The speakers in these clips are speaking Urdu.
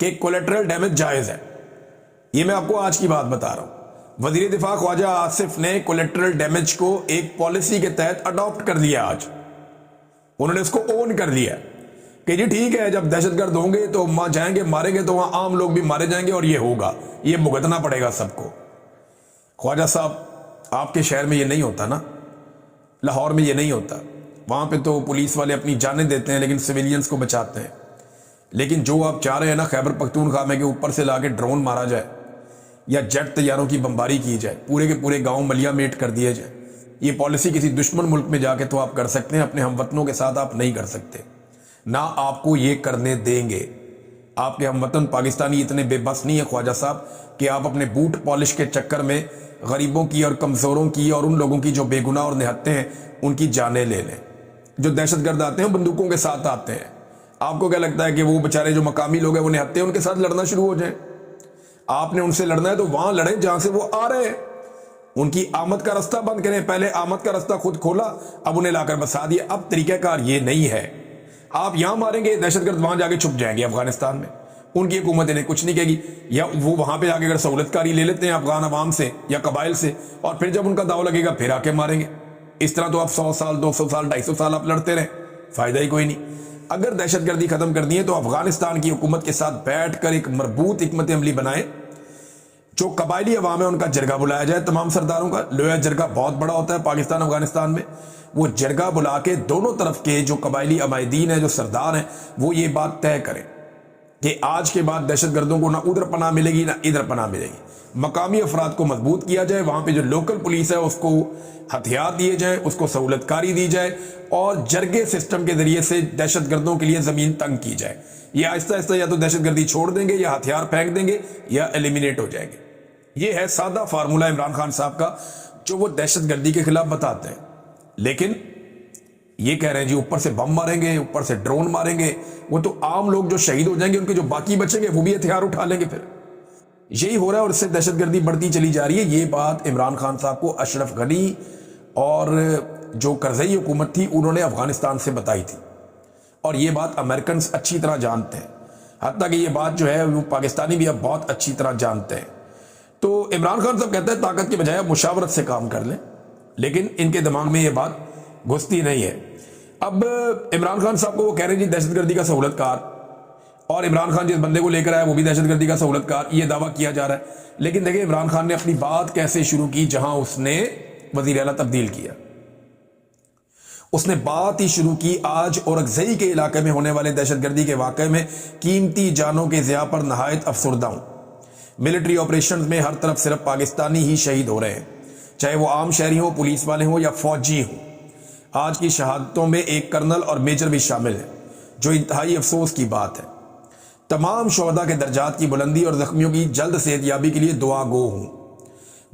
کہ کولیٹرل ڈیمیج جائز ہے. یہ میں آپ کو آج کی بات بتا رہا ہوں. وزیر دفاع خواجہ آصف نے کولیٹرل ڈیمیج کو ایک پالیسی کے تحت اڈاپٹ کر لیا. آج انہوں نے اس کو اون کر لیا کہ جی ٹھیک ہے, جب دہشت گرد ہوں گے تو وہاں جائیں گے, ماریں گے تو وہاں عام لوگ بھی مارے جائیں گے اور یہ ہوگا, یہ بھگتنا پڑے گا سب کو. خواجہ صاحب, آپ کے شہر میں یہ نہیں ہوتا نا, لاہور میں یہ نہیں ہوتا. وہاں پہ تو پولیس والے اپنی جانیں دیتے ہیں لیکن سویلینز کو بچاتے ہیں. لیکن جو آپ چاہ رہے ہیں نا خیبر پختونخوا میں کہ اوپر سے لا کے ڈرون مارا جائے یا جیٹ طیاروں کی بمباری کی جائے, پورے کے پورے گاؤں ملیا میٹ کر دیے جائے, یہ پالیسی کسی دشمن ملک میں جا کے تو آپ کر سکتے ہیں, اپنے ہم وطنوں کے ساتھ آپ نہیں کر سکتے. نہ آپ کو یہ کرنے دیں گے. آپ کے ہم وطن پاکستانی اتنے بے بس نہیں ہے خواجہ صاحب کہ آپ اپنے بوٹ پالش کے چکر میں غریبوں کی اور کمزوروں کی اور ان لوگوں کی جو بے گناہ اور نہتے ہیں ان کی جانیں لے لیں. جو دہشت گرد آتے ہیں بندوقوں کے ساتھ آتے ہیں, آپ کو کیا لگتا ہے کہ وہ بیچارے جو مقامی لوگ ہیں وہ نہتے ہیں ان کے ساتھ لڑنا شروع ہو جائیں؟ آپ نے ان سے لڑنا ہے تو وہاں لڑیں جہاں سے وہ آ رہے ہیں. ان کی آمد کا رستہ بند کریں. پہلے آمد کا رستہ خود کھولا, اب انہیں لا کر بسا دیا. اب طریقہ کار یہ نہیں ہے. آپ یہاں ماریں گے, دہشت گرد وہاں جا کے چھپ جائیں گے افغانستان میں, ان کی حکومت انہیں کچھ نہیں کہے گی. یا وہ وہاں پہ جا کے اگر سہولت کاری لے لیتے ہیں افغان عوام سے یا قبائل سے, اور پھر جب ان کا داؤ لگے گا پھر آ کے ماریں گے. اس طرح تو آپ 100 سال 200 سال 250 سال آپ لڑتے رہیں, فائدہ ہی کوئی نہیں. اگر دہشت گردی ختم کرنی ہے تو افغانستان کی حکومت کے ساتھ بیٹھ کر ایک مربوط حکمت عملی بنائیں. جو قبائلی عوام ہے ان کا جرگہ بلایا جائے, تمام سرداروں کا. لویا جرگہ بہت بڑا ہوتا ہے پاکستان افغانستان میں. وہ جرگہ بلا کے دونوں طرف کے جو قبائلی عمائدین ہیں, جو سردار ہیں, وہ یہ بات طے کریں کہ آج کے بعد دہشت گردوں کو نہ ادھر پناہ ملے گی نہ ادھر پناہ ملے گی. مقامی افراد کو مضبوط کیا جائے, وہاں پہ جو لوکل پولیس ہے اس کو ہتھیار دیے جائیں, اس کو سہولت کاری دی جائے, اور جرگے سسٹم کے ذریعے سے دہشت گردوں کے لیے زمین تنگ کی جائے. یہ آہستہ آہستہ یا تو دہشت گردی چھوڑ دیں گے یا ہتھیار پھینک دیں گے یا ایلیمینیٹ ہو جائیں گے. یہ ہے سادہ فارمولہ عمران خان صاحب کا جو وہ دہشت گردی کے خلاف بتاتے ہیں. لیکن یہ کہہ رہے ہیں جی اوپر سے بم ماریں گے, اوپر سے ڈرون ماریں گے. وہ تو عام لوگ جو شہید ہو جائیں گے, ان کے جو باقی بچیں گے وہ بھی ہتھیار اٹھا لیں گے. پھر یہی ہو رہا ہے اور اس سے دہشت گردی بڑھتی چلی جا رہی ہے. یہ بات عمران خان صاحب کو اشرف غنی اور جو کرزئی حکومت تھی انہوں نے افغانستان سے بتائی تھی, اور یہ بات امریکنز اچھی طرح جانتے ہیں. حتیٰ کہ یہ بات جو ہے وہ پاکستانی بھی اب بہت اچھی طرح جانتے ہیں. تو عمران خان صاحب کہتے ہیں طاقت کے بجائے مشاورت سے کام کر لیں, لیکن ان کے دماغ میں یہ بات گھستی نہیں ہے. اب عمران خان صاحب کو وہ کہہ رہے ہیں جی دہشت گردی کا سہولت کار, اور عمران خان جس بندے کو لے کر آیا وہ بھی دہشت گردی کا سہولت کار, یہ دعویٰ کیا جا رہا ہے. لیکن دیکھیں عمران خان نے اپنی بات کیسے شروع کی جہاں اس نے وزیر اعلیٰ تبدیل کیا. اس نے بات ہی شروع کی آج اورکزئی کے علاقے میں ہونے والے دہشت گردی کے واقعے میں قیمتی جانوں کے ضیاع پر نہایت افسردہ ہوں. ملٹری آپریشنز میں ہر طرف صرف پاکستانی ہی شہید ہو رہے ہیں, چاہے وہ عام شہری ہوں, پولیس والے ہوں یا فوجی ہوں. آج کی شہادتوں میں ایک کرنل اور میجر بھی شامل ہے, جو انتہائی افسوس کی بات ہے. تمام شہداء کے درجات کی بلندی اور زخمیوں کی جلد صحتیابی کے لیے دعا گو ہوں.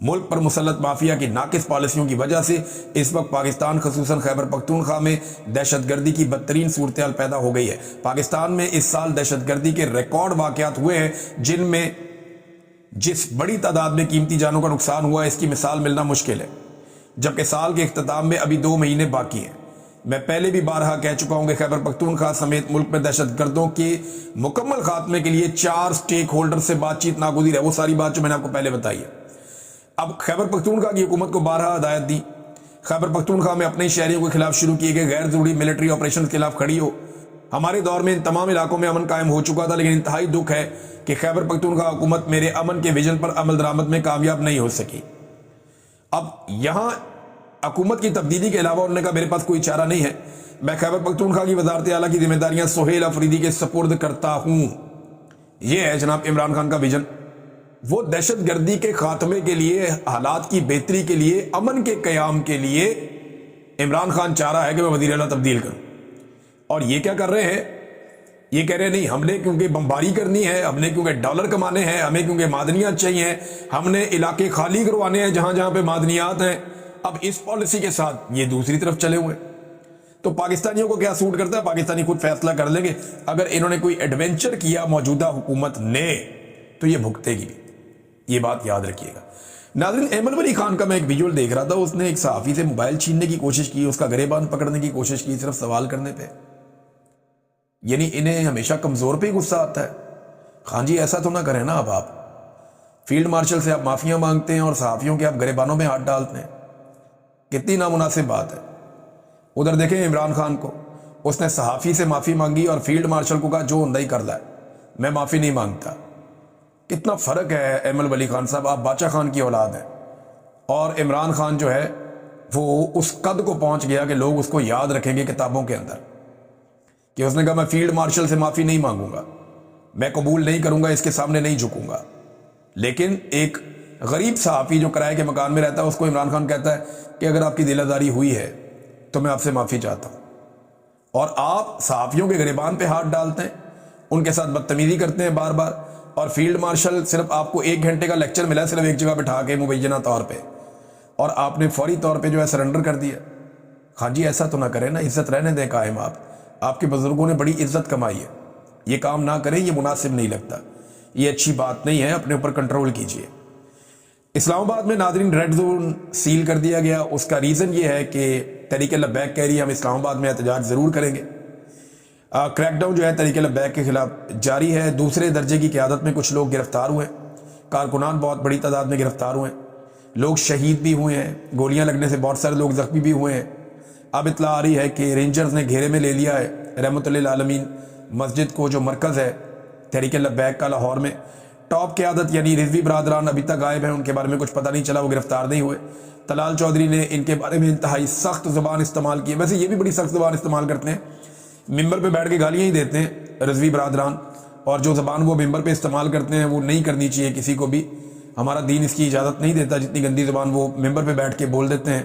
ملک پر مسلط مافیا کی ناقص پالیسیوں کی وجہ سے اس وقت پاکستان خصوصاً خیبر پختونخوا میں دہشت گردی کی بدترین صورتحال پیدا ہو گئی ہے. پاکستان میں اس سال دہشت گردی کے ریکارڈ واقعات ہوئے ہیں, جن میں جس بڑی تعداد میں قیمتی جانوں کا نقصان ہوا ہے اس کی مثال ملنا مشکل ہے. جبکہ سال کے اختتام میں ابھی 2 مہینے باقی ہیں. میں پہلے بھی بارہا کہہ چکا ہوں کہ خیبر پختونخوا سمیت ملک میں دہشت گردوں کے مکمل خاتمے کے لیے 4 سٹیک ہولڈر سے بات چیت ناگزیر ہے. وہ ساری بات جو میں نے آپ کو پہلے بتائی ہے. اب خیبر پختونخوا کی حکومت کو بارہا ہدایت دی, خیبر پختونخوا میں اپنے شہریوں کے خلاف شروع کیے گئے غیر ضروری ملٹری آپریشن کے خلاف کھڑی ہو. ہمارے دور میں ان تمام علاقوں میں امن قائم ہو چکا تھا, لیکن انتہائی دکھ ہے کہ خیبر پختونخوا حکومت میرے امن کے ویژن پر عمل درآمد میں کامیاب نہیں ہو سکی. اب یہاں حکومت کی تبدیلی کے علاوہ انہوں نے کہا میرے پاس کوئی چارہ نہیں ہے, میں خیبر پختونخوا کی وزارت اعلیٰ کی ذمہ داریاں سہیل افریدی کے سپرد کرتا ہوں. یہ ہے جناب عمران خان کا ویژن. وہ دہشت گردی کے خاتمے کے لیے, حالات کی بہتری کے لیے, امن کے قیام کے لیے عمران خان چاہ رہا ہے کہ میں وزیر اعلیٰ تبدیل کروں. اور یہ کیا کر رہے ہیں, یہ کہہ رہے نہیں ہم نے کیونکہ بمباری کرنی ہے, ہم نے کیونکہ ڈالر کمانے ہیں, ہمیں کیونکہ معدنیات چاہیے, ہم نے علاقے خالی کروانے ہیں جہاں جہاں پہ معدنیات ہیں. اب اس پالیسی کے ساتھ یہ دوسری طرف چلے ہوئے. تو پاکستانیوں کو کیا سوٹ کرتا ہے, پاکستانی خود فیصلہ کر لیں گے. اگر انہوں نے کوئی ایڈونچر کیا موجودہ حکومت نے تو یہ بھگتے گی بھی, یہ بات یاد رکھیے گا. ناظرین, ایمن ولی خان کا میں ایک ویڈیو دیکھ رہا تھا, اس نے ایک صحافی سے موبائل چھیننے کی کوشش کی, اس کا گریبان پکڑنے کی کوشش کی صرف سوال کرنے پہ. یعنی انہیں ہمیشہ کمزور پہ ہی غصہ آتا ہے. خان جی ایسا تو نہ کریں نا. اب آپ فیلڈ مارشل سے آپ معافیاں مانگتے ہیں اور صحافیوں کے آپ گریبانوں میں ہاتھ ڈالتے ہیں. کتنی نامناسب بات ہے. ادھر دیکھیں عمران خان کو, اس نے صحافی سے معافی مانگی اور فیلڈ مارشل کو کہا جو ہندی کر رہا ہے میں معافی نہیں مانگتا. کتنا فرق ہے ایمل ولی خان صاحب. آپ باچا خان کی اولاد ہیں اور عمران خان جو ہے وہ اس قد کو پہنچ گیا کہ لوگ اس کو یاد رکھیں گے کتابوں کے اندر کہ اس نے کہا میں فیلڈ مارشل سے معافی نہیں مانگوں گا, میں قبول نہیں کروں گا, اس کے سامنے نہیں جھکوں گا. لیکن ایک غریب صحافی جو کرائے کے مکان میں رہتا ہے اس کو عمران خان کہتا ہے کہ اگر آپ کی دل آزاری ہوئی ہے تو میں آپ سے معافی چاہتا ہوں. اور آپ صحافیوں کے گریبان پہ ہاتھ ڈالتے ہیں, ان کے ساتھ بدتمیزی کرتے ہیں بار بار. اور فیلڈ مارشل صرف آپ کو 1 گھنٹے کا لیکچر ملا صرف ایک جگہ بٹھا کے مبینہ طور پہ, اور آپ نے فوری طور پہ جو ہے سرنڈر کر دیا. خان جی ایسا تو نہ کریں نا, عزت رہنے دیں قائم. آپ کے بزرگوں نے بڑی عزت کمائی ہے, یہ کام نہ کریں, یہ مناسب نہیں لگتا, یہ اچھی بات نہیں ہے. اپنے اوپر کنٹرول کیجئے. اسلام آباد میں ناظرین ریڈ زون سیل کر دیا گیا. اس کا ریزن یہ ہے کہ تحریک لبیک کہہ رہی ہے ہم اسلام آباد میں احتجاج ضرور کریں گے. کریک ڈاؤن جو ہے تحریک لبیک کے خلاف جاری ہے. دوسرے درجے کی قیادت میں کچھ لوگ گرفتار ہوئے, کارکنان بہت بڑی تعداد میں گرفتار ہوئے, لوگ شہید بھی ہوئے ہیں, گولیاں لگنے سے بہت سارے لوگ زخمی بھی ہوئے ہیں. اب اطلاع آ رہی ہے کہ رینجرز نے گھیرے میں لے لیا ہے رحمت للعالمین مسجد کو, جو مرکز ہے تحریک لبیک کا لاہور میں. ٹاپ قیادت یعنی رضوی برادران ابھی تک غائب ہیں, ان کے بارے میں کچھ پتہ نہیں چلا, وہ گرفتار نہیں ہوئے. طلال چودھری نے ان کے بارے میں انتہائی سخت زبان استعمال کی. ویسے یہ بھی بڑی سخت زبان استعمال کرتے ہیں, ممبر پہ بیٹھ کے گالیاں ہی دیتے ہیں رضوی برادران, اور جو زبان وہ ممبر پہ استعمال کرتے ہیں وہ نہیں کرنی چاہیے کسی کو بھی. ہمارا دین اس کی اجازت نہیں دیتا جتنی گندی زبان وہ ممبر پہ بیٹھ کے بول دیتے ہیں.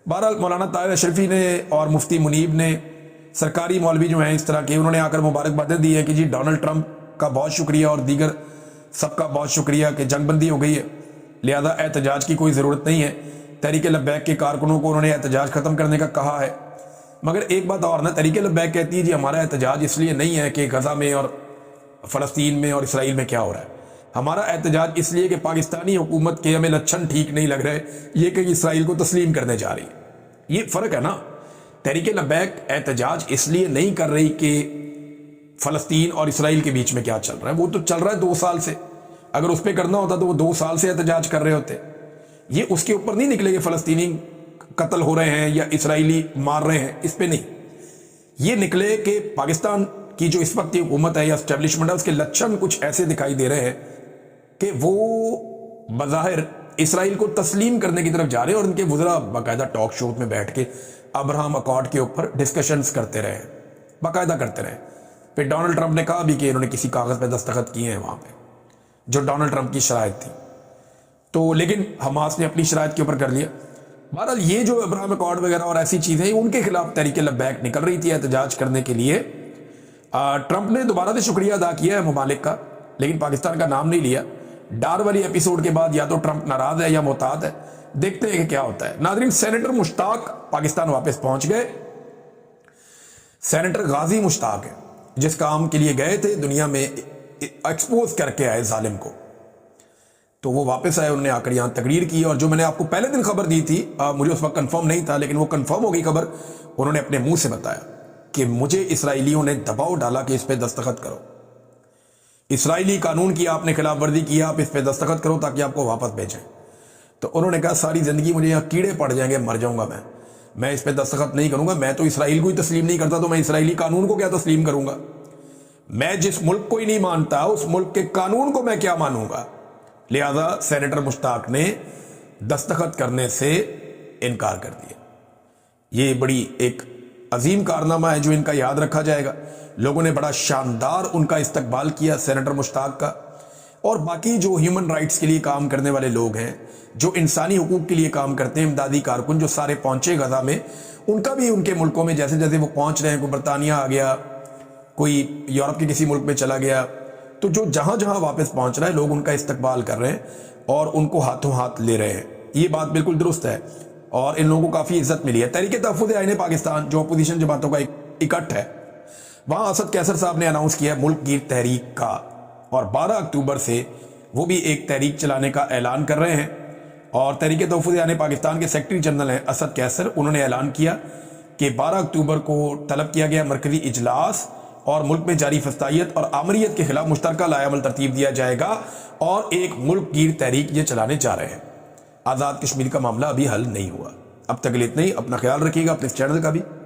بہرحال مولانا طاہر اشرفی نے اور مفتی منیب نے, سرکاری مولوی جو ہیں اس طرح کے, انہوں نے آ کر مبارکبادیں دی ہے کہ جی ڈونلڈ ٹرمپ کا بہت شکریہ اور دیگر سب کا بہت شکریہ کہ جنگ بندی ہو گئی ہے, لہذا احتجاج کی کوئی ضرورت نہیں ہے. تحریک لبیک کے کارکنوں کو انہوں نے احتجاج ختم کرنے کا کہا ہے. مگر ایک بات اور نا, تحریک لبیک کہتی ہے جی ہمارا احتجاج اس لیے نہیں ہے کہ غزہ میں اور فلسطین میں اور اسرائیل میں کیا ہو رہا ہے, ہمارا احتجاج اس لیے کہ پاکستانی حکومت کے ہمیں لچھن ٹھیک نہیں لگ رہے, یہ کہ اسرائیل کو تسلیم کرنے جا رہی ہے. یہ فرق ہے نا. تحریک لبیک احتجاج اس لیے نہیں کر رہی کہ فلسطین اور اسرائیل کے بیچ میں کیا چل رہا ہے, وہ تو چل رہا ہے 2 سال سے. اگر اس پہ کرنا ہوتا تو وہ 2 سال سے احتجاج کر رہے ہوتے. یہ اس کے اوپر نہیں نکلے کہ فلسطینی قتل ہو رہے ہیں یا اسرائیلی مار رہے ہیں, اس پہ نہیں. یہ نکلے کہ پاکستان کی جو اس وقت کی حکومت ہے یا اسٹیبلشمنٹ ہے اس کے لچھن کچھ ایسے دکھائی دے رہے ہیں کہ وہ بظاہر اسرائیل کو تسلیم کرنے کی طرف جا رہے ہیں, اور ان کے وزراء باقاعدہ ٹاک شو میں بیٹھ کے ابراہم اکارڈ کے اوپر ڈسکشنز کرتے رہے, باقاعدہ کرتے رہے. پھر ڈونلڈ ٹرمپ نے کہا بھی کہ انہوں نے کسی کاغذ پہ دستخط کیے ہیں وہاں پہ جو ڈونلڈ ٹرمپ کی شرائط تھی, تو لیکن حماس نے اپنی شرائط کے اوپر کر لیا. بہرحال یہ جو ابراہم اکارڈ وغیرہ اور ایسی چیزیں ان کے خلاف تحریک لبیک نکل رہی تھی احتجاج کرنے کے لیے. ٹرمپ نے دوبارہ سے شکریہ ادا کیا ہے ممالک کا, لیکن پاکستان کا نام نہیں لیا. ڈار والی ایپیسوڈ کے بعد یا تو ٹرمپ ناراض ہے یا محتاط ہے, دیکھتے ہیں کہ کیا ہوتا ہے. ناظرین سینیٹر مشتاق پاکستان واپس پہنچ گئے. سینیٹر غازی مشتاق ہے, جس کام کے لیے گئے تھے دنیا میں ایکسپوز کر کے آئے ظالم کو, تو وہ واپس آئے. انہوں نے آ کر یہاں تقریر کی, اور جو میں نے آپ کو پہلے دن خبر دی تھی, مجھے اس وقت کنفرم نہیں تھا لیکن وہ کنفرم ہو گئی خبر. انہوں نے اپنے منہ سے بتایا کہ مجھے اسرائیلیوں نے دباؤ ڈالا کہ اس پہ دستخط کرو, اسرائیلی قانون کی آپ نے خلاف ورزی کی, آپ اس پہ دستخط کرو تاکہ آپ کو واپس بھیجیں. تو انہوں نے کہا ساری زندگی مجھے یہاں کیڑے پڑ جائیں گے, مر جاؤں گا میں اس پہ دستخط نہیں کروں گا. میں تو اسرائیل کو ہی تسلیم نہیں کرتا, تو میں اسرائیلی قانون کو کیا تسلیم کروں گا؟ میں جس ملک کو ہی نہیں مانتا اس ملک کے قانون کو میں کیا مانوں گا؟ لہذا سینیٹر مشتاق نے دستخط کرنے سے انکار کر دیا. یہ بڑی ایک عظیم کارنامہ ہے جو ان کا یاد رکھا جائے گا. لوگوں نے بڑا شاندار ان کا استقبال کیا سینیٹر مشتاق کا. اور باقی جو ہیومن رائٹس کے لیے کام کرنے والے لوگ ہیں, جو انسانی حقوق کے لیے کام کرتے ہیں, امدادی کارکن جو سارے پہنچے غزہ میں, ان کا بھی ان کے ملکوں میں جیسے جیسے وہ پہنچ رہے ہیں, کوئی برطانیہ آ گیا, کوئی یورپ کے کسی ملک میں چلا گیا, تو جو جہاں جہاں واپس پہنچ رہا ہے لوگ ان کا استقبال کر رہے ہیں اور ان کو ہاتھوں ہاتھ لے رہے ہیں. یہ بات بالکل درست ہے اور ان لوگوں کو کافی عزت ملی ہے. تحریک تحفظ آئین پاکستان جو اپوزیشن جماعتوں کا اکٹھ ہے, وہاں اسد کیسر صاحب نے اناؤنس کیا ملک گیر تحریک کا, اور 12 اکتوبر سے وہ بھی ایک تحریک چلانے کا اعلان کر رہے ہیں. اور تحریک تحفظ آئین پاکستان کے سیکرٹری جنرل ہیں اسد کیسر, انہوں نے اعلان کیا کہ 12 اکتوبر کو طلب کیا گیا مرکزی اجلاس اور ملک میں جاری فسطائیت اور آمریت کے خلاف مشترکہ لائحہ عمل ترتیب دیا جائے گا اور ایک ملک گیر تحریک یہ چلانے جا رہے ہیں۔ آزاد کشمیر کا معاملہ ابھی حل نہیں ہوا۔ اب تک کے لیے اتنا ہی، اپنا خیال رکھیے گا، اپنے اس چینل کا بھی۔